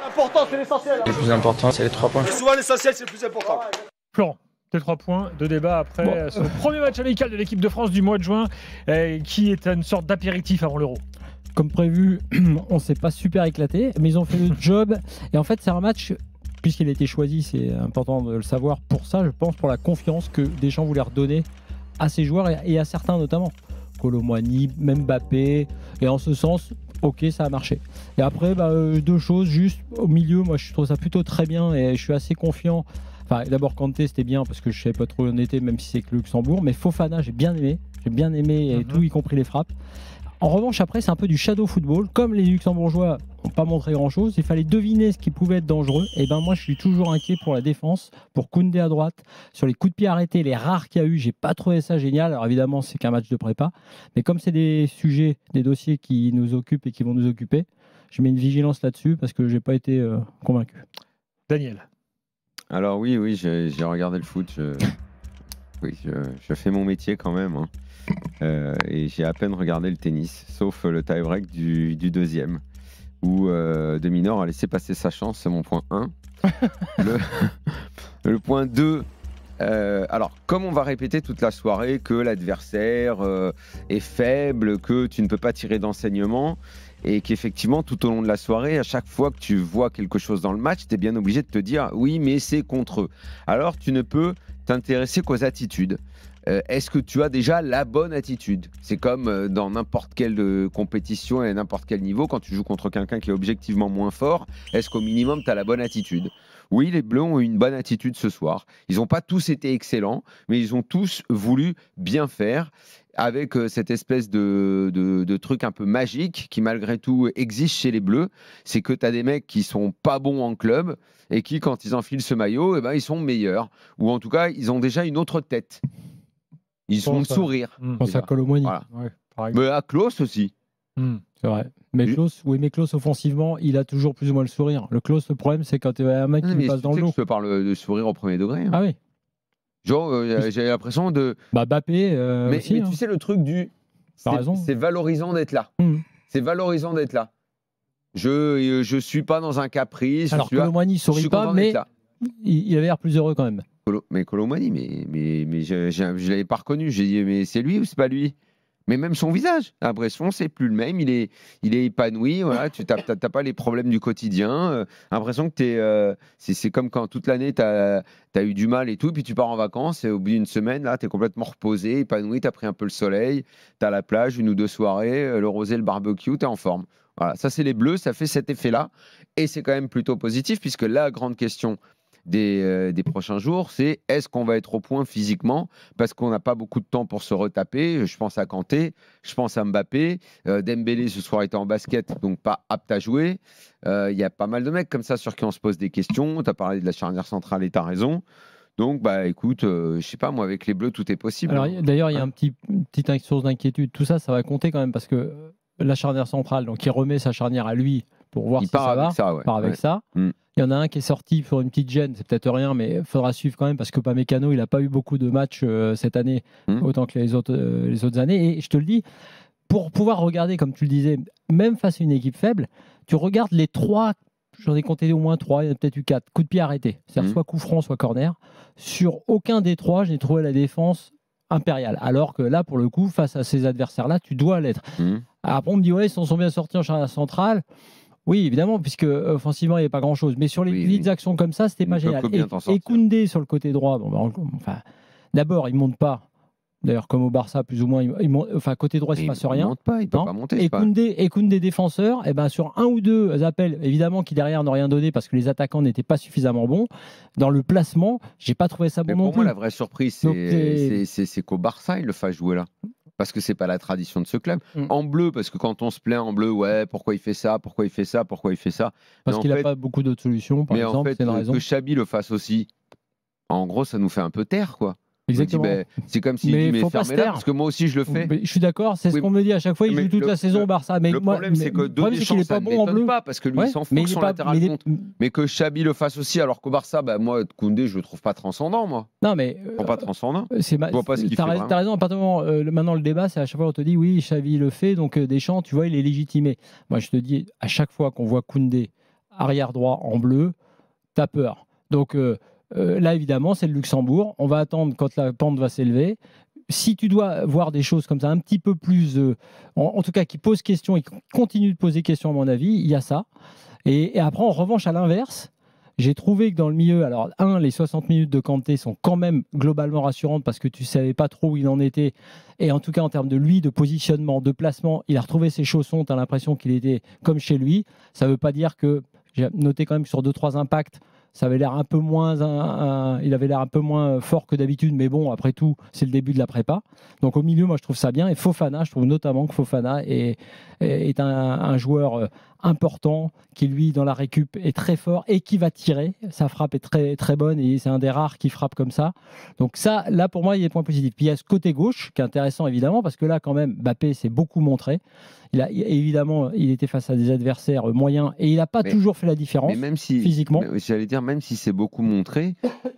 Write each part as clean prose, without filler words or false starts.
L'important, c'est l'essentiel. Le plus important, c'est les 3 points. Et souvent, l'essentiel, c'est le plus important. Florent, tes 3 points de débat après ce premier match amical de l'équipe de France du mois de juin, qui est une sorte d'apéritif avant l'Euro. Comme prévu, on s'est pas super éclaté, mais ils ont fait le job. Et en fait, c'est un match, puisqu'il a été choisi, c'est important de le savoir, pour ça, je pense, pour la confiance que Deschamps voulait redonner à ses joueurs et à certains notamment. Kolo Muani, même Mbappé. Et en ce sens, ok, ça a marché. Et après, deux choses, juste au milieu, moi je trouve ça plutôt très bien et je suis assez confiant. Enfin, d'abord Kanté, c'était bien parce que je savais pas trop où on était, même si c'est que le Luxembourg. Mais Fofana, j'ai bien aimé et tout, y compris les frappes. En revanche, après, c'est un peu du shadow football. Comme les Luxembourgeois n'ont pas montré grand-chose, il fallait deviner ce qui pouvait être dangereux. Et moi, je suis toujours inquiet pour la défense, pour Koundé à droite. Sur les coups de pied arrêtés, les rares qu'il y a eu, j'ai pas trouvé ça génial. Alors évidemment, c'est qu'un match de prépa. Mais comme c'est des sujets, des dossiers qui nous occupent et qui vont nous occuper, je mets une vigilance là-dessus parce que j'ai pas été convaincu. Daniel. Alors oui, j'ai regardé le foot. Je fais mon métier quand même. Hein. Et j'ai à peine regardé le tennis, sauf le tie-break du deuxième, où De Minaur a laissé passer sa chance, c'est mon point 1. Le point 2, alors comme on va répéter toute la soirée que l'adversaire est faible, que tu ne peux pas tirer d'enseignement, et qu'effectivement tout au long de la soirée, à chaque fois que tu vois quelque chose dans le match, tu es bien obligé de te dire oui mais c'est contre eux. Alors tu ne peux t'intéresser qu'aux attitudes. Est-ce que tu as déjà la bonne attitude? C'est comme dans n'importe quelle compétition et à n'importe quel niveau, quand tu joues contre quelqu'un qui est objectivement moins fort, est-ce qu'au minimum tu as la bonne attitude? Oui, les Bleus ont eu une bonne attitude ce soir. Ils n'ont pas tous été excellents, mais ils ont tous voulu bien faire, avec cette espèce de truc un peu magique qui malgré tout existe chez les Bleus, c'est que tu as des mecs qui sont pas bons en club et qui, quand ils enfilent ce maillot, ils sont meilleurs. Ou en tout cas, ils ont déjà une autre tête. Ils ont le sourire. Je pense à Kolo Muani. Voilà. Ouais, mais à Klose aussi. C'est vrai. Mais Klose, offensivement, il a toujours plus ou moins le sourire. Le problème, c'est quand tu as un mec qui passe dans le dos. Je te parle de sourire au premier degré. Hein. Ah oui. Genre, j'ai l'impression de. Mbappé. Mais aussi, tu sais, le truc du. C'est valorisant d'être là. C'est valorisant d'être là. Je suis pas dans un caprice. Alors, Kolo Muani ne sourit pas, mais il avait l'air plus heureux quand même. Mais Kolo Muani, mais je l'avais pas reconnu. J'ai dit, mais c'est lui ou c'est pas lui? Mais même son visage, l'impression, c'est plus le même. Il est épanoui. Voilà, tu n'as pas les problèmes du quotidien. L'impression que c'est comme quand toute l'année, tu as eu du mal et tout. Puis tu pars en vacances et au bout d'une semaine, là, tu es complètement reposé, épanoui. Tu as pris un peu le soleil. Tu as la plage, 1 ou 2 soirées, le rosé, le barbecue. Tu es en forme. Voilà, ça, c'est les Bleus. Ça fait cet effet-là. Et c'est quand même plutôt positif puisque la grande question des prochains jours, c'est est-ce qu'on va être au point physiquement, parce qu'on n'a pas beaucoup de temps pour se retaper. Je pense à Kanté, je pense à Mbappé, Dembélé ce soir était en basket, donc pas apte à jouer. Il y a pas mal de mecs comme ça sur qui on se pose des questions. Tu as parlé de la charnière centrale et tu as raison. Donc, écoute, je sais pas, moi, avec les Bleus, tout est possible. Alors, d'ailleurs, il y a une petite source d'inquiétude. Tout ça, ça va compter quand même, parce que la charnière centrale, donc il remet sa charnière à lui pour voir si ça va. Il part avec ça. Il y en a un qui est sorti pour une petite gêne, c'est peut-être rien, mais il faudra suivre quand même parce que Upamecano, il n'a pas eu beaucoup de matchs cette année, autant que les autres années. Et je te le dis, pour pouvoir regarder, comme tu le disais, même face à une équipe faible, tu regardes les 3, j'en ai compté au moins 3, il y en a peut-être eu 4, coups de pied arrêtés, c'est-à-dire soit coup franc, soit corner. Sur aucun des 3, j'ai trouvé la défense impériale. Alors que là, pour le coup, face à ces adversaires-là, tu dois l'être. Après, on me dit, ouais, ils s'en sont bien sortis en charnière centrale. Oui, évidemment, puisque offensivement, il n'y avait pas grand-chose. Mais sur les petites actions comme ça, c'était pas génial. Et Koundé sur le côté droit, d'abord, il ne monte pas. D'ailleurs, comme au Barça, plus ou moins, côté droit, il ne se passe rien. Il monte pas, il peut pas monter. Et Koundé défenseur, sur 1 ou 2 appels, évidemment, qui derrière n'ont rien donné parce que les attaquants n'étaient pas suffisamment bons. Dans le placement, j'ai pas trouvé ça bon non plus. Pour moi, la vraie surprise, c'est qu'au Barça, il le fasse jouer là. Parce que c'est pas la tradition de ce club. En bleu, parce que quand on se plaint en bleu, ouais, pourquoi il fait ça, pourquoi il fait ça, pourquoi il fait ça. Parce qu'il n'a pas beaucoup d'autres solutions, par exemple, c'est une raison. Que Chabi le fasse aussi, en gros, ça nous fait un peu taire, quoi. Exactement. C'est comme s'il dit, mais fermez-la, parce que moi aussi je le fais. Je suis d'accord, c'est ce qu'on me dit à chaque fois, il joue toute la saison au Barça. Le problème, c'est que Deschamps, ça ne m'étonne pas, parce que lui, il s'en fout que son latéral compte. Mais que Chabi le fasse aussi, alors qu'au Barça, moi, Koundé, je le trouve pas transcendant, moi. Non, mais. Pas transcendant. Je vois pas ce qu'il fait. T'as raison, à partir du moment, maintenant, le débat, c'est à chaque fois, on te dit, oui, Chabi le fait, donc Deschamps, tu vois, il est légitimé. Moi, je te dis, à chaque fois qu'on voit Koundé arrière droit en bleu, t'as peur. Donc là, évidemment, c'est le Luxembourg. On va attendre quand la pente va s'élever. Si tu dois voir des choses comme ça, un petit peu plus, en tout cas, qui posent question et qui continuent de poser question, à mon avis, il y a ça. Et après, en revanche, à l'inverse, j'ai trouvé que dans le milieu, alors, les 60 minutes de Kanté sont quand même globalement rassurantes parce que tu ne savais pas trop où il en était. Et en tout cas, en termes de lui, de positionnement, de placement, il a retrouvé ses chaussons. Tu as l'impression qu'il était comme chez lui. Ça ne veut pas dire que, j'ai noté quand même que sur 2-3 impacts, ça avait l'air un peu moins, il avait l'air un peu moins fort que d'habitude, mais bon, après tout, c'est le début de la prépa. Donc au milieu, moi, je trouve ça bien. Et Fofana, je trouve notamment que Fofana est un joueur important qui, lui, dans la récup, est très fort et qui va tirer. Sa frappe est très, très bonne et c'est un des rares qui frappe comme ça. Donc ça, là, pour moi, il y a des points positifs. Puis il y a ce côté gauche qui est intéressant, évidemment, parce que là, quand même, Mbappé s'est beaucoup montré. Évidemment, il était face à des adversaires moyens et il n'a pas toujours fait la différence, mais même si, physiquement. J'allais dire, même si c'est beaucoup montré,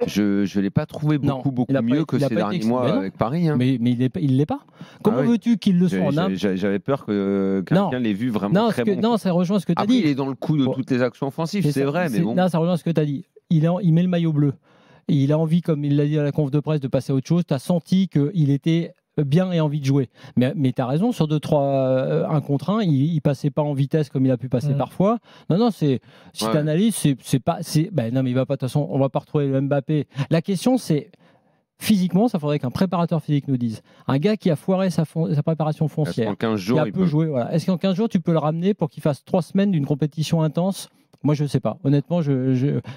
je ne l'ai pas trouvé beaucoup mieux que ces derniers mois avec Paris. Hein. Mais il l'est pas. Comment veux-tu qu'il le soit en Inde ? J'avais peur que quelqu'un l'ait vu vraiment très bon. Non, ça rejoint ce que tu as dit. Il est dans le coup de toutes les actions offensives, c'est vrai. Mais bon. Non, ça rejoint ce que tu as dit. Il met le maillot bleu. Et il a envie, comme il l'a dit à la conf de presse, de passer à autre chose. Tu as senti qu'il était bien et envie de jouer. Mais tu as raison, sur 2-3 1 contre 1, il passait pas en vitesse comme il a pu passer parfois. Non, si tu analyses, c'est pas. Non, mais il va pas, de toute façon, on va pas retrouver le Mbappé. La question, c'est physiquement, ça faudrait qu'un préparateur physique nous dise. Un gars qui a foiré sa préparation foncière, est-ce qu'en 15 jours, il peut jouer. Voilà. Est-ce qu'en 15 jours, tu peux le ramener pour qu'il fasse 3 semaines d'une compétition intense ? Moi, je ne sais pas. Honnêtement,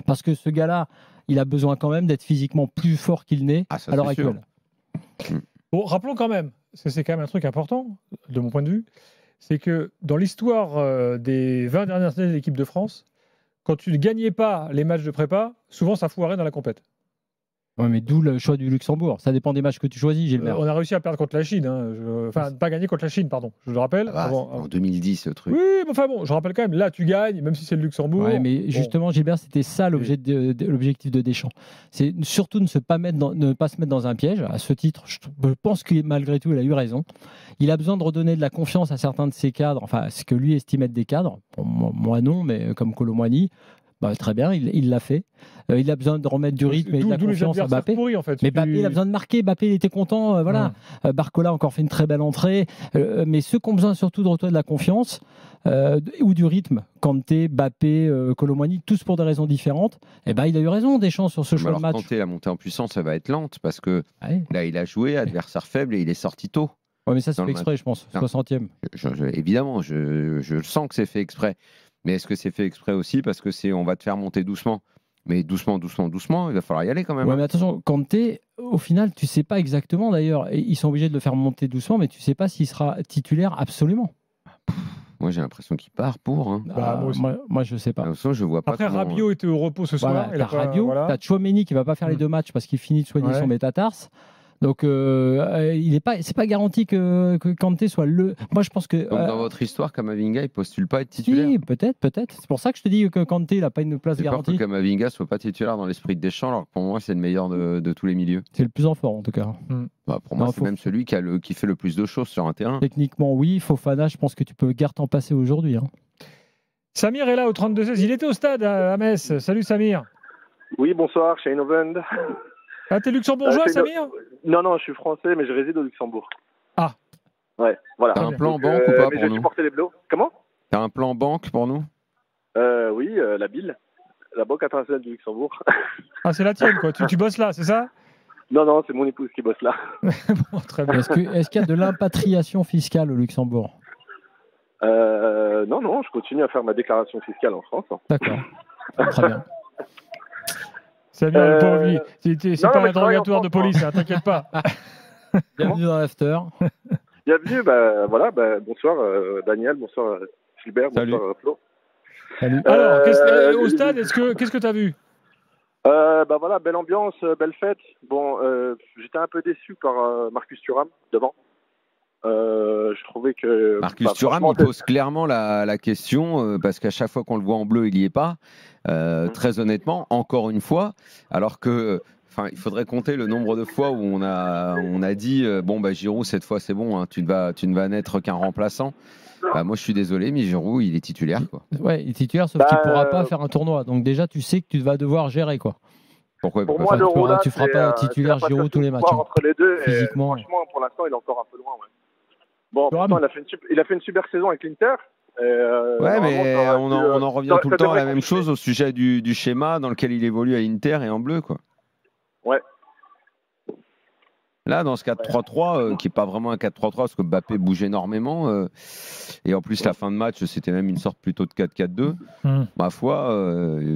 parce que ce gars-là, il a besoin quand même d'être physiquement plus fort qu'il n'est à l'heure actuelle. Bon, rappelons quand même, parce que c'est quand même un truc important, de mon point de vue, c'est que dans l'histoire des 20 dernières années de l'équipe de France, quand tu ne gagnais pas les matchs de prépa, souvent ça foirait dans la compète. Oui, mais d'où le choix du Luxembourg. Ça dépend des matchs que tu choisis, Gilbert. On a réussi à perdre contre la Chine. Enfin, pas gagner contre la Chine, pardon. Je le rappelle. En 2010, ce truc. Oui, mais enfin bon, je rappelle quand même, là, tu gagnes, même si c'est le Luxembourg. Ouais, mais justement, Gilbert, c'était ça l'objectif de Deschamps. C'est surtout ne pas se mettre dans un piège. À ce titre, je pense que malgré tout, il a eu raison. Il a besoin de redonner de la confiance à certains de ses cadres, enfin, ce que lui estime être des cadres. Bon, moi non, mais comme Kolo Muani. Très bien, il l'a fait. Il a besoin de remettre du rythme et de la confiance à Mbappé. Pourris, en fait. Mais Mbappé, il a besoin de marquer. Mbappé, il était content. Barcola a encore fait une très belle entrée. Mais ceux qui ont besoin surtout de retrouver de la confiance ou du rythme, Kanté, Mbappé, Kolo Muani, tous pour des raisons différentes, il a eu raison, Deschamps, sur ce choix de match. Kanté, la montée en puissance, ça va être lente parce que là, il a joué, adversaire faible, et il est sorti tôt. Oui, mais ça, c'est fait exprès, je pense. 60e. Évidemment, je sens que c'est fait exprès. Mais est-ce que c'est fait exprès aussi parce que on va te faire monter doucement ? Mais doucement, il va falloir y aller quand même. Ouais, mais attention, Kanté, au final, tu ne sais pas exactement d'ailleurs. Ils sont obligés de le faire monter doucement, mais tu ne sais pas s'il sera titulaire absolument. Moi, j'ai l'impression qu'il part pour. Hein. Moi, je ne sais pas. Je vois pas. Après, Rabiot était au repos ce soir. T'as Rabiot, t'as Tchouaméni qui ne va pas faire les 2 matchs parce qu'il finit de soigner son métatarse. Donc, c'est pas garanti que Kanté soit le. Moi, je pense que. Donc, dans votre histoire, Kamavinga, il postule pas à être titulaire. Si, peut-être. C'est pour ça que je te dis que Kanté, il n'a pas une place garantie. J'ai peur que Kamavinga soit pas titulaire dans l'esprit de Deschamps, alors que pour moi, c'est le meilleur de tous les milieux. C'est le plus en fort, en tout cas. Pour moi, c'est même celui qui fait le plus de choses sur un terrain. Techniquement, oui. Fofana, je pense que tu peux guère t'en passer aujourd'hui. Samir est là au 32-16. Il était au stade à Metz. Salut Samir. Oui, bonsoir, Shane Ovend. Ah, t'es luxembourgeois, Samir ? Non, je suis français, mais je réside au Luxembourg. Ah. Ouais, voilà. T'as un plan banque ou pas pour nous ? Les Bleus. Comment ? T'as un plan banque pour nous ? Oui, la BIL, la Banque internationale du Luxembourg. Ah, c'est la tienne, quoi. Tu bosses là, c'est ça ? Non, c'est mon épouse qui bosse là. Bon, très bien. Est-ce qu'il y a de l'impatriation fiscale au Luxembourg ? Non, je continue à faire ma déclaration fiscale en France. D'accord. Très bien. C'est bien, le pauvre lui. C'est pas un interrogatoire de police, hein, t'inquiète pas. Bienvenue dans l'after. Bienvenue, bonsoir Daniel, bonsoir Gilbert, Salut. bonsoir Flo. Salut. Alors, au stade, qu'est-ce que t'as vu ? Belle ambiance, belle fête. Bon, j'étais un peu déçu par Marcus Thuram devant. Je trouvais que Marcus Thuram, il pose clairement la question parce qu'à chaque fois qu'on le voit en bleu, il n'y est pas. Très honnêtement, encore une fois, alors que il faudrait compter le nombre de fois où on a dit Giroud, cette fois c'est bon, hein, tu ne vas n'être qu'un remplaçant. Bah, moi, je suis désolé, mais Giroud, il est titulaire, quoi. Ouais, il est titulaire, sauf qu'il ne pourra pas faire un tournoi. Donc déjà, tu sais que tu vas devoir gérer, quoi. Pourquoi Pour pas moi, faire- l'Euro, là, tu feras c'est, pas titulaire c'est la Giroud tous les matchs, hein. entre les deux. Et Physiquement. franchement, pour l'instant, il est encore un peu loin. Ouais. Bon, Thuram. pourtant, il a fait une super saison avec l'Inter. Ouais, mais on en revient tout le temps à la même chose. chose au sujet du schéma dans lequel il évolue à Inter et en bleu, quoi. Ouais. Là, dans ce 4-3-3, qui n'est pas vraiment un 4-3-3, parce que Mbappé bouge énormément, et en plus, la fin de match, c'était même une sorte plutôt de 4-4-2. Ma foi,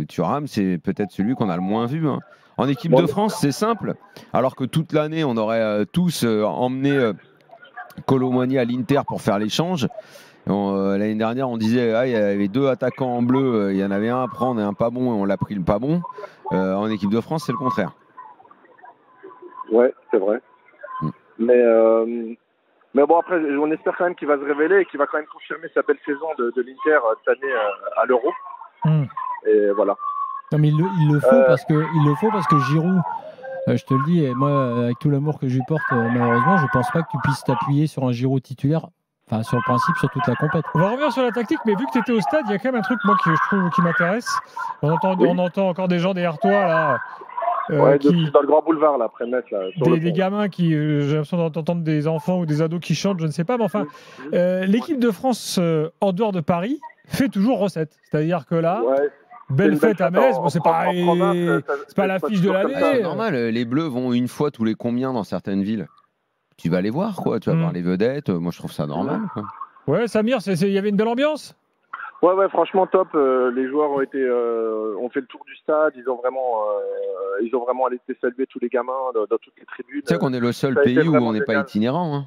Thuram, c'est peut-être celui qu'on a le moins vu, hein. En équipe de France, c'est simple. Alors que toute l'année, on aurait tous emmené Kolo Muani à l'Inter pour faire l'échange. L'année dernière, on disait il y avait 2 attaquants en bleu, il y en avait un à prendre et un pas bon, et on l'a pris le pas bon. En équipe de France, c'est le contraire. Ouais, c'est vrai. Mais bon, après, on espère quand même qu'il va se révéler et qu'il va quand même confirmer sa belle saison de l'Inter cette année à l'Euro. Et voilà. Non, mais il le faut parce que Giroud, je te le dis, et moi, avec tout l'amour que je lui porte, malheureusement, je pense pas que tu puisses t'appuyer sur un Giroud titulaire. Enfin, sur le principe, sur toute la compète. On va revenir sur la tactique, mais vu que tu étais au stade, il y a quand même un truc, moi, je trouve qui m'intéresse. On entend encore des gens derrière toi, là. Ouais, dans le grand boulevard, là, après Metz. Là, des gamins qui, j'ai l'impression d'entendre des enfants ou des ados qui chantent, je ne sais pas, mais enfin, l'équipe de France, en dehors de Paris, fait toujours recette. C'est-à-dire que là, belle fête à Metz, bon, c'est pas l'affiche de l'année. C'est normal, les Bleus vont une fois tous les combien dans certaines villes. Tu vas les voir, quoi. Tu vas voir les vedettes. Moi, je trouve ça normal, quoi. Ouais, Samir, il y avait une belle ambiance. Ouais, franchement top. Les joueurs ont fait le tour du stade. Ils ont vraiment été saluer tous les gamins dans toutes les tribunes. Tu sais qu'on est le seul pays où on n'est pas itinérant, hein.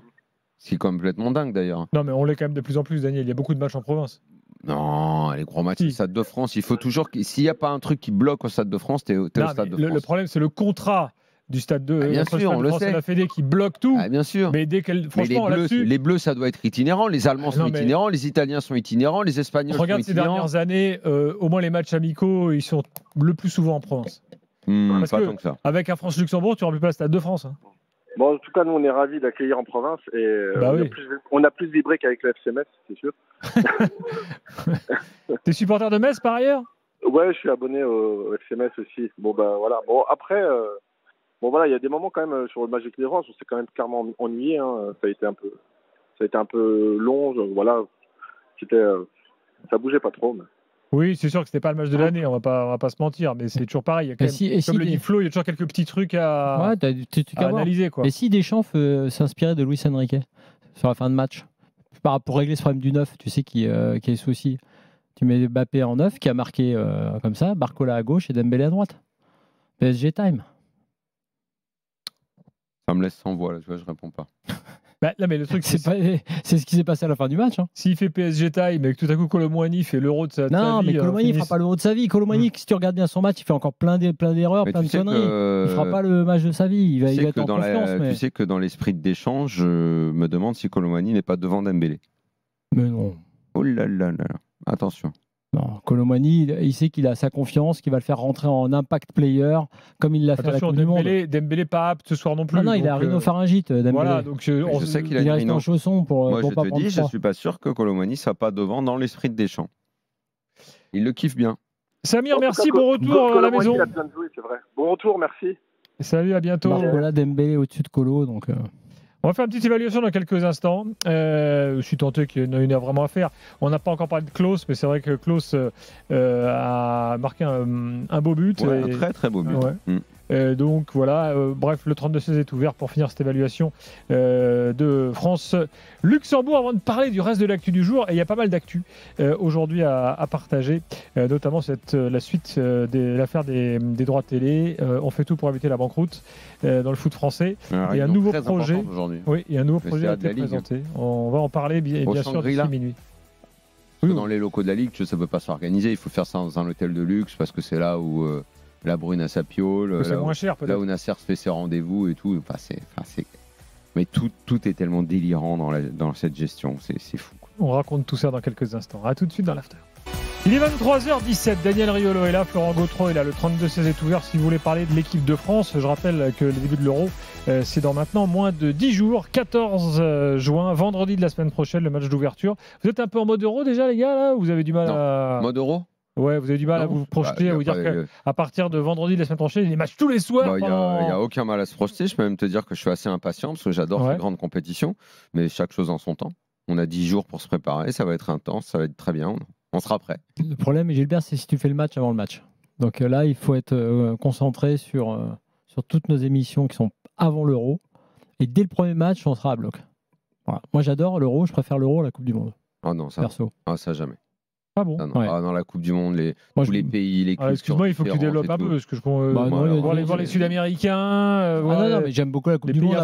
C'est complètement dingue, d'ailleurs. Non, mais on l'est quand même de plus en plus, Daniel. Il y a beaucoup de matchs en province. Non, les gros matchs au Stade de France, il faut toujours. S'il n'y a pas un truc qui bloque au Stade de France, t'es au Stade de France. Le problème, c'est le contrat du stade de bien sûr, on le sait. La Fédé qui bloque tout. Bien sûr. Mais franchement, les Bleus, ça doit être itinérant. Les Allemands sont itinérants, les Italiens sont itinérants, les Espagnols sont itinérants. Regarde ces dernières années, au moins les matchs amicaux, ils sont le plus souvent en province. Pas tant que ça. Avec un France-Luxembourg, tu remplis pas le Stade de France. Hein. Bon, en tout cas, nous, on est ravis d'accueillir en province et on a plus vibré qu'avec le FC Metz, c'est sûr. T'es supporter de Metz par ailleurs? Ouais, je suis abonné au FC Metz aussi. Bon, bah voilà. Bon, après. Bon voilà, il y a des moments quand même sur le match de l'équipe de France, on s'est quand même clairement ennuyé. Hein. Ça a été un peu long. Voilà, ça bougeait pas trop. Mais... Oui, c'est sûr que c'était pas le match de l'année. On va pas se mentir, mais c'est toujours pareil. Il y a quand même, comme le dit Flo, il y a toujours quelques petits trucs à analyser, quoi. Et si Deschamps s'inspirait de Luis Enrique sur la fin de match pour régler ce problème du 9, tu sais qui est le souci. Tu mets Mbappé en 9 qui a marqué comme ça, Barcola à gauche et Dembélé à droite. PSG time. Ça me laisse sans voix, là, tu vois, je réponds pas. Là, mais le truc, c'est ce qui s'est passé à la fin du match. Hein. S'il fait PSG time et que tout à coup Kolo Muani fait l'Euro de sa vie... Non, mais Kolo Muani ne fera pas l'Euro de sa vie. Kolo Muani, si tu regardes bien son match, il fait encore plein d'erreurs, plein de conneries. Il ne fera pas le match de sa vie. Il va être en confiance. Tu sais que dans l'esprit d'échange, je me demande si Kolo Muani n'est pas devant Dembélé. Mais non. Oh là là là. Attention. Non, Kolo Muani, il sait qu'il a sa confiance, qu'il va le faire rentrer en impact player, comme il l'a fait à la Coupe du Monde. Dembélé pas apte ce soir non plus. Non, il a rhinopharyngite, Dembélé. Voilà, donc je sais qu'il il reste en chausson pour Moi, pour je pas te prendre dis, je suis pas sûr que Kolo Muani soit pas devant dans l'esprit de Deschamps. Il le kiffe bien. Samir, merci, bon retour à la maison. Il a besoin de jouer, c'est vrai. Bon retour, merci. Salut, à bientôt. Voilà, Dembélé au-dessus de Kolo, donc... On va faire une petite évaluation dans quelques instants. Je suis tenté qu'il y en a une vraiment à faire. On n'a pas encore parlé de Klose, mais c'est vrai que Klose a marqué un beau but. Ouais, un très très beau but. Donc voilà, bref, le 32-16 est ouvert pour finir cette évaluation de France-Luxembourg. Avant de parler du reste de l'actu du jour, et il y a pas mal d'actu aujourd'hui à partager, notamment la suite de l'affaire des droits télé. On fait tout pour éviter la banqueroute dans le foot français. Alors, il y a un nouveau projet. Oui, il y a un nouveau projet à être présenté. On va en parler bien sûr d'ici minuit. Dans les locaux de la Ligue, ça ne peut pas s'organiser. Il faut faire ça dans un hôtel de luxe parce que c'est là où la Brune a sa piole, c'est moins cher, peut-être. Là où Nasser se fait ses rendez-vous et tout. Mais tout est tellement délirant dans cette gestion. C'est fou. On raconte tout ça dans quelques instants. À tout de suite dans l'after. Il est 23h17, Daniel Riolo est là, Florent Gautreau est là, le 32-16 est ouvert si vous voulez parler de l'équipe de France. Je rappelle que le début de l'Euro, c'est dans maintenant moins de 10 jours, 14 juin, vendredi de la semaine prochaine, le match d'ouverture. Vous êtes un peu en mode Euro déjà les gars là, ou vous avez du mal à... Mode Euro? Ouais, vous avez du mal à vous projeter, à vous dire qu'à partir de vendredi de la semaine prochaine, il y a des matchs tous les soirs. Il n'y a aucun mal à se projeter, je peux même te dire que je suis assez impatient parce que j'adore les grandes compétitions, mais chaque chose en son temps. On a 10 jours pour se préparer, ça va être intense, ça va être très bien. On sera prêt. Le problème, Gilbert, c'est si tu fais le match avant le match. Donc là, il faut être concentré sur toutes nos émissions qui sont avant l'Euro. Et dès le premier match, on sera à bloc. Voilà. Moi, j'adore l'Euro. Je préfère l'Euro à la Coupe du Monde. Ah non, ça. Perso. Ah, ça jamais. Ah bon? Dans la Coupe du Monde, tous les pays, les cultures. Excuse-moi, il faut que tu développes un peu. Parce que je voir les Sud-Américains. Non, mais j'aime beaucoup la Coupe du Monde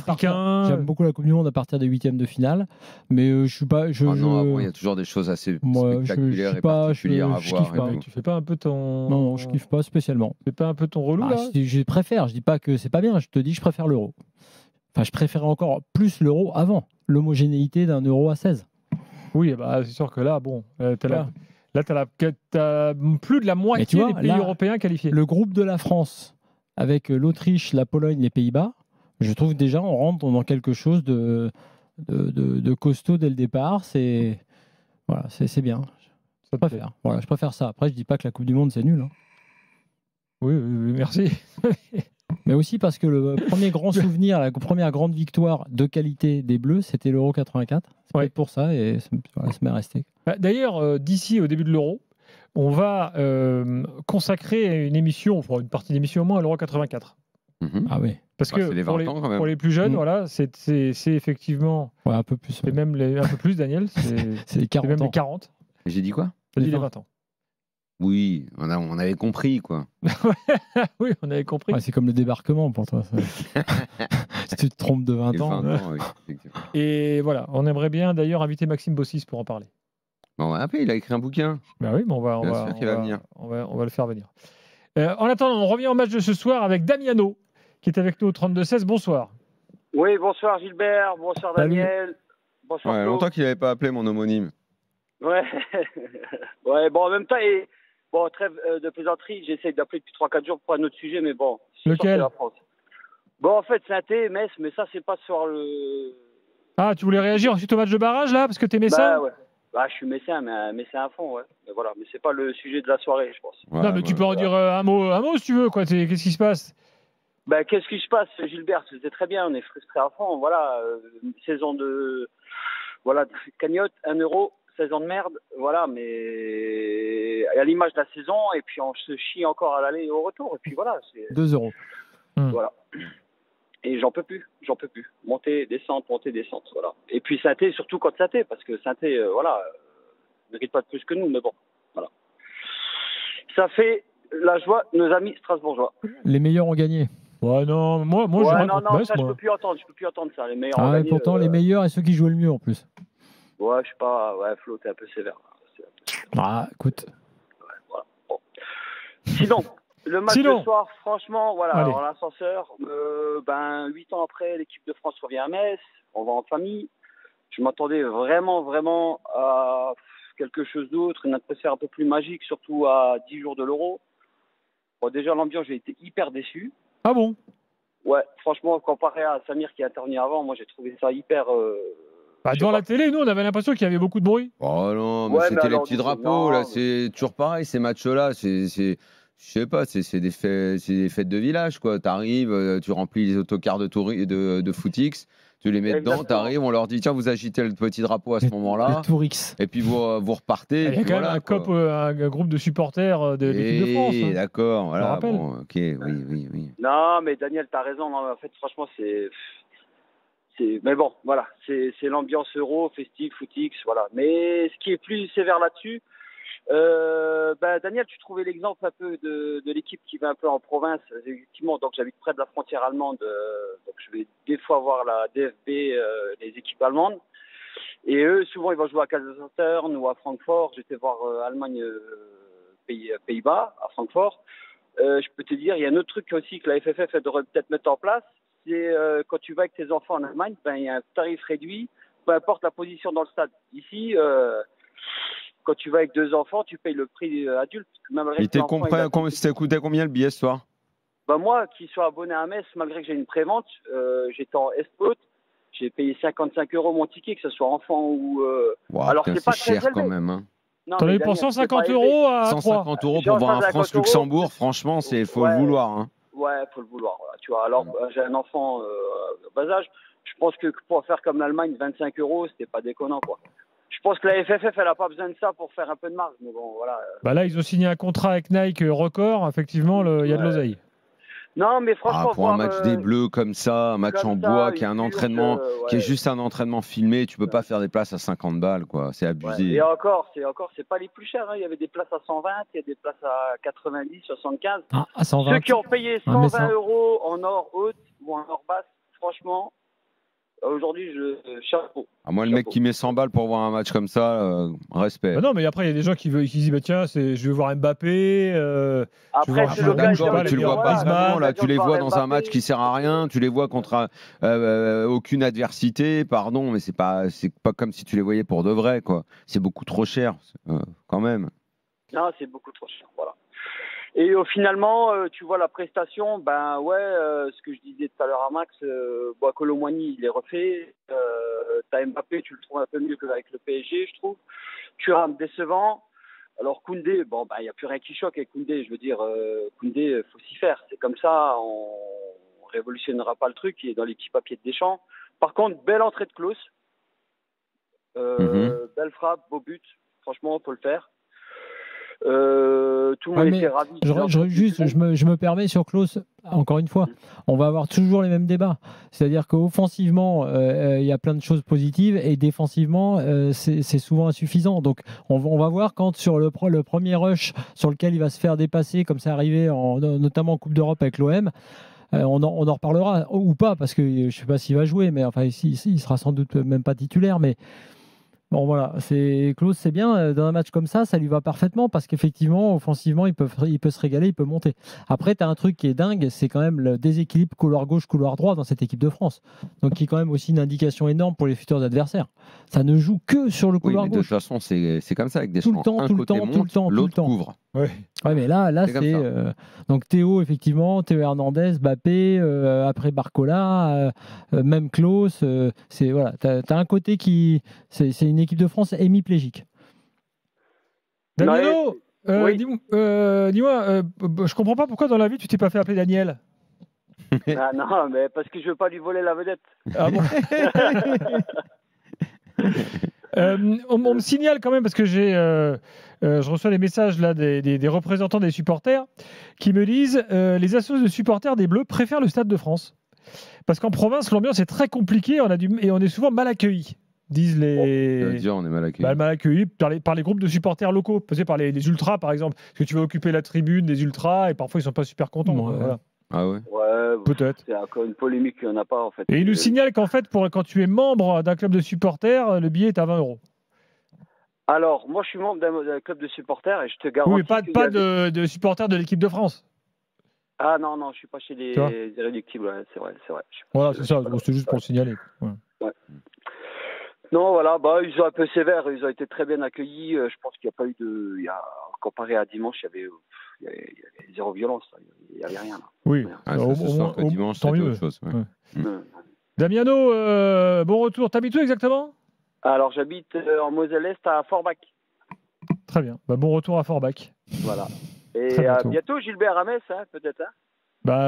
J'aime beaucoup la Coupe du Monde à partir des huitièmes de finale. Mais je suis pas. Non, il y a toujours des choses assez spectaculaires et particulières à voir. Tu fais pas un peu ton. Non, je kiffe pas spécialement. Tu fais pas un peu ton relou là? Je préfère. Je dis pas que c'est pas bien. Je te dis que je préfère l'Euro. Enfin, je préférais encore plus l'Euro avant. L'homogénéité d'un Euro à 16. Oui, c'est sûr que là, bon, Là, tu as plus de la moitié des pays européens qualifiés. Le groupe de la France, avec l'Autriche, la Pologne, les Pays-Bas, je trouve déjà on rentre dans quelque chose de costaud dès le départ. C'est bien. Je préfère. Voilà, je préfère ça. Après, je dis pas que la Coupe du Monde, c'est nul. Hein. Oui, merci. Mais aussi parce que le premier grand souvenir, la première grande victoire de qualité des Bleus, c'était l'Euro 84. C'est peut-être pour ça et ça m'est resté. D'ailleurs, d'ici au début de l'Euro, on va consacrer une émission, une partie d'émission au moins à l'Euro 84. Ah oui. Parce que les 20 ans, quand même. Pour les plus jeunes, voilà, c'est effectivement... Ouais, un peu plus. C'est même un peu plus, Daniel. C'est les 40 même ans. les 40. J'ai dit quoi? J'ai dit les 20 ans. Oui, on avait compris, quoi. Oui, on avait compris. Ouais, c'est comme le débarquement pour toi. Si tu te trompes de 20 ans. 20 ans, oui, et voilà, on aimerait bien d'ailleurs inviter Maxime Bossis pour en parler. Bon, après, il a écrit un bouquin. Ben oui, mais on va le faire venir. En attendant, on revient au match de ce soir avec Damiano, qui est avec nous au 32-16. Bonsoir. Oui, bonsoir Gilbert, bonsoir Daniel. Bonsoir. Ouais, longtemps qu'il n'avait pas appelé mon homonyme. Ouais. Ouais, bon, en même temps, trêve de plaisanterie, j'essaye d'appeler depuis 3-4 jours pour un autre sujet, mais bon. Lequel? La France. Bon, en fait, Saint-Étienne, Metz, mais ça, c'est pas sur le... Ah, tu voulais réagir ensuite au match de barrage, là, parce que t'es messin? Ouais. Je suis messin, mais messin à fond, ouais. Mais voilà, mais c'est pas le sujet de la soirée, je pense. Ouais, non, mais tu peux en dire un mot si tu veux, quoi. Qu'est-ce qui se passe? Qu'est-ce qui se passe, Gilbère? C'était très bien, on est frustrés à fond, voilà. Saison de cagnotte, 1 euro, saison de merde, voilà, mais à l'image de la saison, et puis on se chie encore à l'aller et au retour, et puis voilà. 2 euros. Voilà. Et j'en peux plus. Monter, descente, voilà. Et puis Saint-Étienne, surtout contre Saint-Étienne, parce que Saint-Étienne, ne mérite pas de plus que nous, mais bon, voilà. Ça fait la joie de nos amis strasbourgeois. Les meilleurs ont gagné. Ouais, non, moi non, Metz, ça, je peux plus entendre ça. Les meilleurs ont gagné. Pourtant, les meilleurs et ceux qui jouent le mieux en plus. Ouais, je sais pas, Flo, t'es un peu sévère. Écoute. Ouais, voilà. Bon. Sinon, le match de soir, franchement, voilà, alors l'ascenseur, 8 ans après, l'équipe de France revient à Metz, on va en famille. Je m'attendais vraiment à quelque chose d'autre, une atmosphère un peu plus magique, surtout à 10 jours de l'Euro. Bon, déjà, l'ambiance, j'ai été hyper déçu. Ah bon? Ouais, franchement, comparé à Samir qui est intervenu avant, moi, j'ai trouvé ça hyper... devant la télé, nous, on avait l'impression qu'il y avait beaucoup de bruit. Oh non, mais c'était les petits drapeaux, là, c'est toujours pareil, ces matchs-là, je sais pas, c'est des fêtes de village, quoi. T'arrives, tu remplis les autocars de Footix, tu les mets dedans, t'arrives, on leur dit tiens, vous agitez le petit drapeau à ce moment-là. Et puis vous repartez. Il y a quand même un groupe de supporters de l'équipe de France. Hein. D'accord, voilà. Bon, ok, oui. Non, mais Daniel, t'as raison. Non, en fait, franchement, mais bon, voilà, c'est l'ambiance euro, festive, footix, voilà. Mais ce qui est plus sévère là-dessus, Daniel, tu trouvais l'exemple un peu de l'équipe qui va un peu en province. Effectivement, donc j'habite près de la frontière allemande, donc je vais des fois voir la DFB, les équipes allemandes. Et eux, souvent, ils vont jouer à Kaiserslautern ou à Francfort. J'étais voir Allemagne, Pays-Bas, à Francfort. Je peux te dire, il y a un autre truc aussi que la FFF devrait peut-être mettre en place. C'est quand tu vas avec tes enfants en Allemagne, il y a un tarif réduit, peu importe la position dans le stade. Ici, quand tu vas avec 2 enfants, tu payes le prix adulte. Même le Il reste d'enfant, t'est coûté combien le billet ce soir? bah moi, qui suis abonné à Metz, malgré que j'ai une prévente, j'étais en Est-Haute, j'ai payé 55 € mon ticket, que ce soit enfant ou. Wow, alors putain, c'est pas cher très élevé. quand même. Hein. Non, T'en as mais eu pour Daniel, 150 c'est pas élevé. € à 3. 150 € Genre pour voir un 150 France-Luxembourg, franchement, faut le vouloir. Hein. Ouais, faut le vouloir. Voilà, tu vois. Alors, j'ai un enfant bas âge. Je pense que pour faire comme l'Allemagne, 25 €, c'était pas déconnant, quoi. Je pense que la FFF, elle a pas besoin de ça pour faire un peu de marge. Mais bon, voilà. Bah là, ils ont signé un contrat avec Nike record. Effectivement, il y a de l'oseille. Non, mais franchement, Pour un match des Bleus comme ça, un match en bois, qui est un entraînement, qui est juste un entraînement filmé, tu peux pas faire des places à 50 balles, quoi. C'est abusé. Ouais. Et encore, c'est pas les plus chers. Hein. Il y avait des places à 120, il y a des places à 90, 75. Ah, à 120. Ceux qui ont payé 120 € en or haute ou en or basse, franchement, aujourd'hui, chapeau. Moi, le mec qui met 100 balles pour voir un match comme ça, respect. Bah non, mais après, il y a des gens qui disent bah, tiens, je vais voir Mbappé. Après, c'est l'occasion. Tu le vois pas vraiment, là. Tu les vois dans un Mbappé. match qui sert à rien. Tu les vois contre aucune adversité. Pardon, mais c'est pas comme si tu les voyais pour de vrai, quoi. C'est beaucoup trop cher, quand même. Non, c'est beaucoup trop cher. Voilà. Et finalement, tu vois la prestation, ben ouais, ce que je disais tout à l'heure à Max, Colomboigny, il est refait. T'as Mbappé, tu le trouves un peu mieux qu'avec le PSG, je trouve. Thuram, décevant. Alors Koundé, bon, ben il n'y a plus rien qui choque avec Koundé. Je veux dire, Koundé, faut s'y faire. C'est comme ça, on révolutionnera pas le truc. Il est dans l'équipe à pied de Deschamps. Par contre, belle entrée de Klose. Belle frappe, beau but. Franchement, faut le faire. Tout le monde était ravi. Je me permets sur Klose, encore une fois, on va avoir toujours les mêmes débats. C'est-à-dire qu'offensivement, il y a plein de choses positives et défensivement, c'est souvent insuffisant. Donc, on va voir quand sur le premier rush sur lequel il va se faire dépasser, comme c'est arrivé notamment en Coupe d'Europe avec l'OM. On en reparlera ou pas, parce que je ne sais pas s'il va jouer, mais enfin, il sera sans doute même pas titulaire, mais. Bon voilà, Klose, c'est bien, dans un match comme ça lui va parfaitement parce qu'effectivement, offensivement, il peut se régaler, il peut monter. Après, tu as un truc qui est dingue, c'est quand même le déséquilibre couloir gauche, couloir droit dans cette équipe de France. Donc, qui est quand même aussi une indication énorme pour les futurs adversaires. Ça ne joue que sur le couloir gauche. De toute façon, c'est comme ça avec des tout le temps, l'autre couvre. Ouais, mais là c'est donc Théo, effectivement, Théo Hernandez, Mbappé, après Barcola, même Klose, c'est voilà, t'as un côté qui c'est une équipe de France hémiplégique. Danielo, oui. dis-moi, je comprends pas pourquoi dans la vie tu t'es pas fait appeler Daniel. Ah non, mais parce que je veux pas lui voler la vedette. Ah bon. On me signale quand même, parce que je reçois les messages là, des représentants des supporters qui me disent les associations de supporters des Bleus préfèrent le Stade de France. Parce qu'en province, l'ambiance est très compliquée et on est souvent mal accueillis, disent les. Ça veut dire on est mal accueillis. Mal accueillis par les groupes de supporters locaux, par les ultras par exemple. Parce que tu vas occuper la tribune des ultras et parfois ils sont pas super contents. Ouais. Voilà. Ah ouais. Ouais, peut-être. C'est encore une polémique qu'il n'y en a pas en fait. Et il nous signale qu'en fait, quand tu es membre d'un club de supporters, le billet est à 20 €. Alors, moi je suis membre d'un club de supporters et je te garantis. Oui, mais pas de supporters de l'équipe de France. Ah non, je suis pas chez les irréductibles, ouais, c'est vrai. Voilà, c'est ça, c'est juste pour le signaler. Ouais. Non, voilà, ils sont un peu sévères, ils ont été très bien accueillis. Je pense qu'il n'y a pas eu comparé à dimanche, il y avait zéro violence, il n'y avait rien. Là. Oui, dimanche, tant mieux. Autre chose, ouais. Damiano, bon retour. T'habites où exactement ? Alors, j'habite en Moselle-Est à Forbach. Très bien, bon retour à Forbach. Voilà. Et bientôt, Gilbert Ramès, peut-être.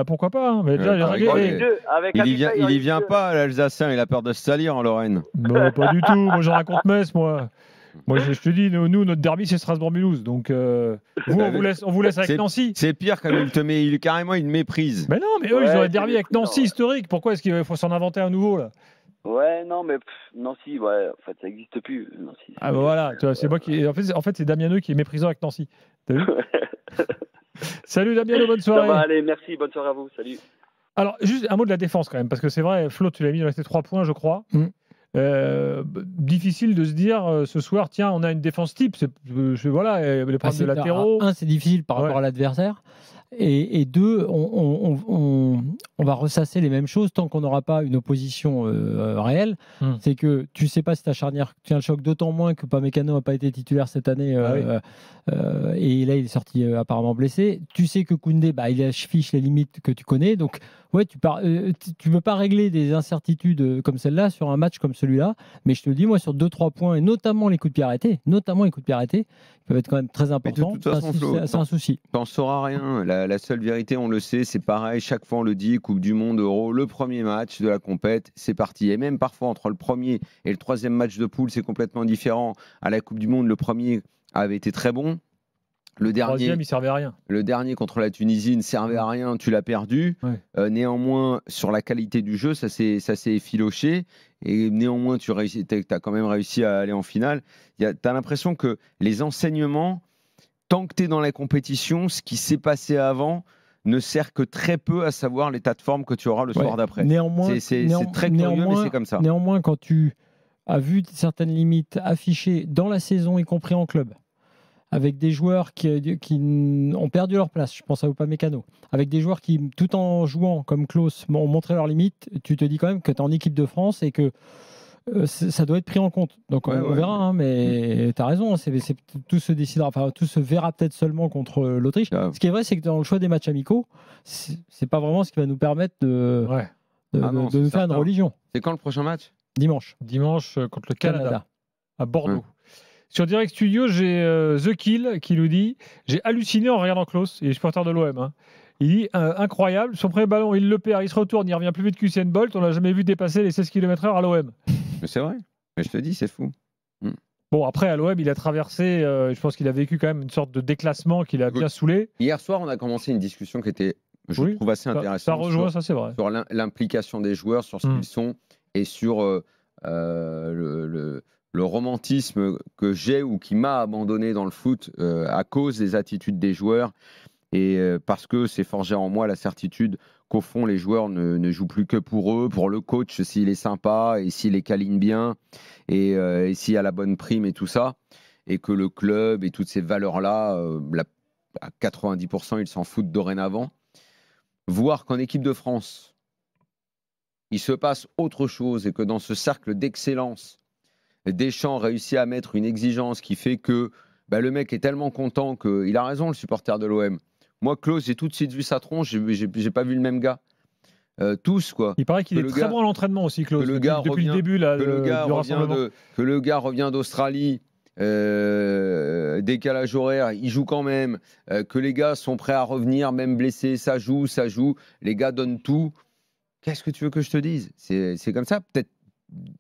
Pourquoi pas, hein. Mais déjà, il y vient pas, l'Alsacien, il a peur de se salir en Lorraine. Non, pas du tout, moi j'en raconte Metz, moi. Moi, je te dis, nous, notre derby, c'est Strasbourg-Mulhouse. Donc, on vous laisse avec Nancy. C'est pire comme il te met, carrément, il méprise. Mais non, mais eux, ils ont un derby avec Nancy historique. Pourquoi est-ce qu'il faut s'en inventer un nouveau, là ? Ouais, non, mais Nancy, en fait, ça n'existe plus. Nancy, voilà, c'est moi qui. En fait, c'est Damiano qui est méprisant avec Nancy. T'as vu ? Salut Damiano, bonne soirée. Allez, merci, bonne soirée à vous. Salut. Alors, juste un mot de la défense quand même, parce que c'est vrai, Flo, tu l'as mis, il restait 3 points, je crois. Difficile de se dire ce soir, tiens, on a une défense type. Voilà, les problèmes de latéraux. C'est difficile par rapport à l'adversaire. Et deux, on va ressasser les mêmes choses tant qu'on n'aura pas une opposition réelle. C'est que tu ne sais pas si ta charnière tient le choc, d'autant moins que Upamecano n'a pas été titulaire cette année. Et là, il est sorti apparemment blessé. Tu sais que Koundé, il affiche les limites que tu connais. Donc, ouais, tu ne peux pas régler des incertitudes comme celle-là sur un match comme celui-là. Mais je te le dis, moi, sur 2-3 points, et notamment les coups de pied arrêtés, ils peuvent être quand même très importants. C'est un souci. T'en sauras rien. La seule vérité, on le sait, c'est pareil. Chaque fois, on le dit, Coupe du Monde, Euro, le premier match de la compète, c'est parti. Et même parfois, entre le premier et le troisième match de poule, c'est complètement différent. À la Coupe du Monde, le premier avait été très bon. Le troisième, il servait à rien. Le dernier contre la Tunisie ne servait à rien, tu l'as perdu. Ouais. Néanmoins, sur la qualité du jeu, ça s'est effiloché. Et néanmoins, tu as quand même réussi à aller en finale. Tu as l'impression que les enseignements, tant que tu es dans la compétition, ce qui s'est passé avant ne sert que très peu à savoir l'état de forme que tu auras le soir d'après. C'est très curieux, mais c'est comme ça. Néanmoins, quand tu as vu certaines limites affichées dans la saison, y compris en club, avec des joueurs qui ont perdu leur place, je pense à Upamecano, avec des joueurs qui, tout en jouant comme Klose, ont montré leurs limites, tu te dis quand même que tu es en équipe de France et que ça doit être pris en compte. Donc on verra, mais tu as raison, tout se décidera, tout se verra peut-être seulement contre l'Autriche. Ce qui est vrai, c'est que dans le choix des matchs amicaux, c'est pas vraiment ce qui va nous permettre de nous faire une religion. C'est quand le prochain match ? Dimanche contre le Canada. À Bordeaux. Sur Direct Studio, j'ai The Kill qui nous dit « J'ai halluciné en regardant Klose, il est supporter de l'OM. Il dit incroyable, son premier ballon, il le perd, il se retourne, il revient plus vite qu'Usain Bolt, on l'a jamais vu dépasser les 16 km/h à l'OM. » Mais c'est vrai, mais je te dis, c'est fou. Bon, après, à l'OM, il a traversé, je pense qu'il a vécu quand même une sorte de déclassement qu'il a bien saoulé. Hier soir, on a commencé une discussion qui était, je trouve, assez intéressante. Ça rejoint, ça c'est vrai. Sur l'implication des joueurs, sur ce qu'ils sont, et sur le romantisme que j'ai ou qui m'a abandonné dans le foot à cause des attitudes des joueurs et parce que c'est forgé en moi la certitude qu'au fond les joueurs ne jouent plus que pour eux, pour le coach s'il est sympa et s'il les câline bien et s'il y a la bonne prime et tout ça, et que le club et toutes ces valeurs-là, à 90% ils s'en foutent dorénavant. Voir qu'en équipe de France il se passe autre chose et que dans ce cercle d'excellence Deschamps réussit à mettre une exigence qui fait que le mec est tellement content qu'il a raison, le supporter de l'OM. Moi, Klose, j'ai tout de suite vu sa tronche, j'ai pas vu le même gars. Tous, quoi. Il paraît qu'il est très bon à l'entraînement aussi, Klose, depuis le début là, du rassemblement. Que le gars revient d'Australie, décalage horaire, il joue quand même, que les gars sont prêts à revenir, même blessés, ça joue, les gars donnent tout. Qu'est-ce que tu veux que je te dise ? C'est comme ça, peut-être,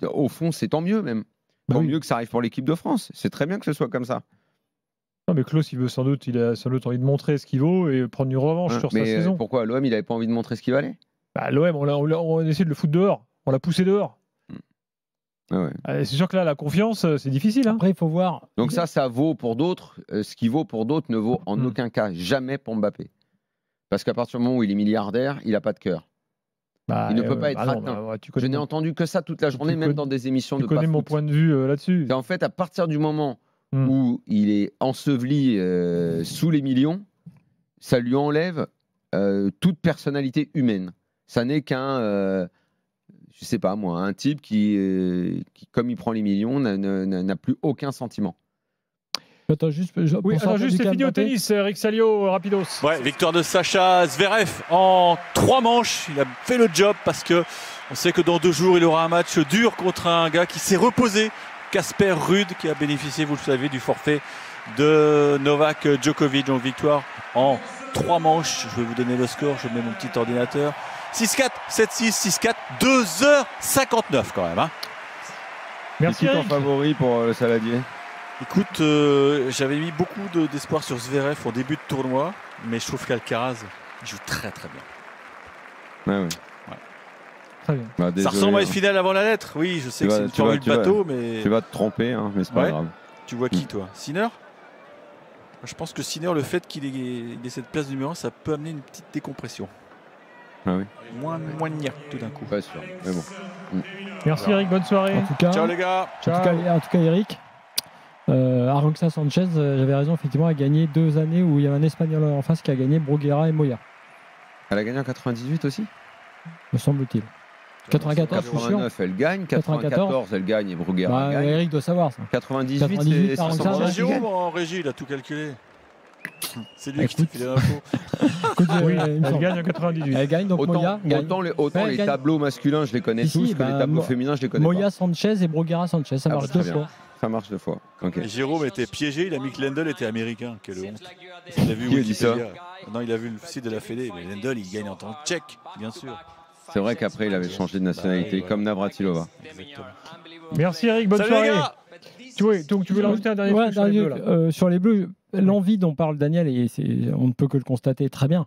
au fond, c'est tant mieux même. Tant mieux que ça arrive pour l'équipe de France. C'est très bien que ce soit comme ça. Non, mais Klose, il a sans doute envie de montrer ce qu'il vaut et prendre une revanche sur sa saison. Pourquoi l'OM, il n'avait pas envie de montrer ce qu'il valait ? L'OM, on a essayé de le foutre dehors. On l'a poussé dehors. C'est sûr que là, la confiance, c'est difficile. Après, il faut voir. Donc ça vaut pour d'autres. Ce qui vaut pour d'autres ne vaut en aucun cas jamais pour Mbappé. Parce qu'à partir du moment où il est milliardaire, il n'a pas de cœur. Il ne peut pas être atteint. Je n'ai entendu que ça toute la journée, même dans des émissions de Tu connais mon point de vue là-dessus. En fait, à partir du moment où il est enseveli sous les millions, ça lui enlève toute personnalité humaine. Ça n'est qu'un, je sais pas moi, un type qui, comme il prend les millions, n'a plus aucun sentiment. Attends, juste c'est fini au tennis, Eric Salio, rapidos. Ouais, victoire de Sacha Zverev en 3 manches. Il a fait le job parce que on sait que dans 2 jours, il aura un match dur contre un gars qui s'est reposé, Casper Ruud, qui a bénéficié, vous le savez, du forfait de Novak Djokovic. Donc victoire en 3 manches. Je vais vous donner le score, je mets mon petit ordinateur. 6-4, 7-6, 6-4, 2h59 quand même. Merci. C'est qui ton favori pour le Saladier ? Écoute, j'avais mis beaucoup d'espoir sur Zverev au début de tournoi, mais je trouve qu'Alcaraz joue très très bien. Ouais. Très bien. Ça ressemble à une finale avant la lettre. Oui, je sais que c'est une formule bateau, mais... Tu vas te tromper, mais c'est pas grave. Tu vois qui, toi ? Sinner ? Je pense que Sinner, le fait qu'il ait cette place numéro 1, ça peut amener une petite décompression. Ah oui. Moins de tout d'un coup. Pas sûr, mais bon. Merci Eric, bonne soirée. En tout cas, ciao les gars. En tout cas, Eric, Aranxa Sanchez, j'avais raison, effectivement, a gagné 2 années où il y avait un Espagnol en face qui a gagné Bruguera et Moya, Elle a gagné en 98 aussi. me semble-t-il. 94, je suis sûr. 89, elle gagne. 94, elle gagne et Bruguera Bah, gagne. Eric doit savoir ça. 98, 98, c'est par exemple, 500. ça, Jérôme en régie, il a tout calculé. C'est lui qui Écoute. te fait les infos. Écoute, Oui, il me elle semble. gagne en 98. Elle gagne, donc Moya gagne. Autant Elle les gagne. tableaux masculins, je les connais Si, tous, si, que les bah, tableaux féminins, je les connais Moya pas. Sanchez et Bruguera Sanchez, ça Ah, marche bah, 2 très bien. fois. Ça marche 2 fois. Ok. Et Jérôme était piégé, il a mis que Lendl était américain. Quelle honte. Il a vu Qui a dit ça? Wikipédia. Non, il a vu le site de la Fédé. Mais Lendl, il gagne en tant que tchèque, bien sûr. C'est vrai qu'après, il avait changé de nationalité, Bah, comme Navratilova. Exactement. Merci Eric, bonne Salut les soirée. gars. Donc tu veux rajouter un dernier Ouais, truc sur les dernier, Bleus, là sur les Bleus, l'envie dont parle Daniel, et on ne peut que le constater très bien,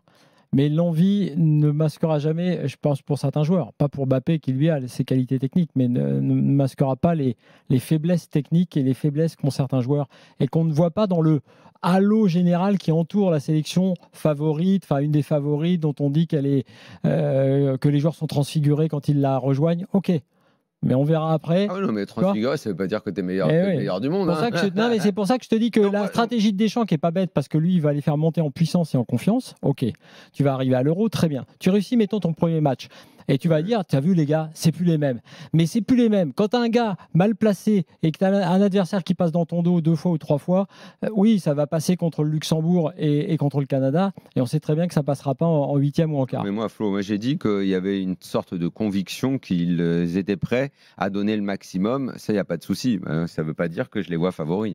mais l'envie ne masquera jamais, je pense pour certains joueurs, pas pour Mbappé qui lui a ses qualités techniques, mais ne masquera pas les faiblesses techniques et les faiblesses qu'ont certains joueurs et qu'on ne voit pas dans le halo général qui entoure la sélection favorite, enfin une des favorites dont on dit qu'elle est, que les joueurs sont transfigurés quand ils la rejoignent. Ok. Mais on verra après. Ah oui, non, mais transfiguré, ça veut pas dire que t'es meilleur, Eh t'es oui. le meilleur du monde. Pour ça hein. que non, mais c'est pour ça que je te dis que Non, la moi, stratégie de Deschamps, qui est pas bête, parce que lui, il va les faire monter en puissance et en confiance. Ok, tu vas arriver à l'Euro, très bien. Tu réussis, mettons ton premier match. Et tu vas dire, tu as vu les gars, c'est plus les mêmes. Mais c'est plus les mêmes. Quand tu as un gars mal placé et que tu as un adversaire qui passe dans ton dos 2 fois ou 3 fois, oui, ça va passer contre le Luxembourg et contre le Canada. Et on sait très bien que ça passera pas en 8e ou en quart. Mais moi, Flo, j'ai dit qu'il y avait une sorte de conviction qu'ils étaient prêts à donner le maximum. Ça, il n'y a pas de souci. Ça ne veut pas dire que je les vois favoris.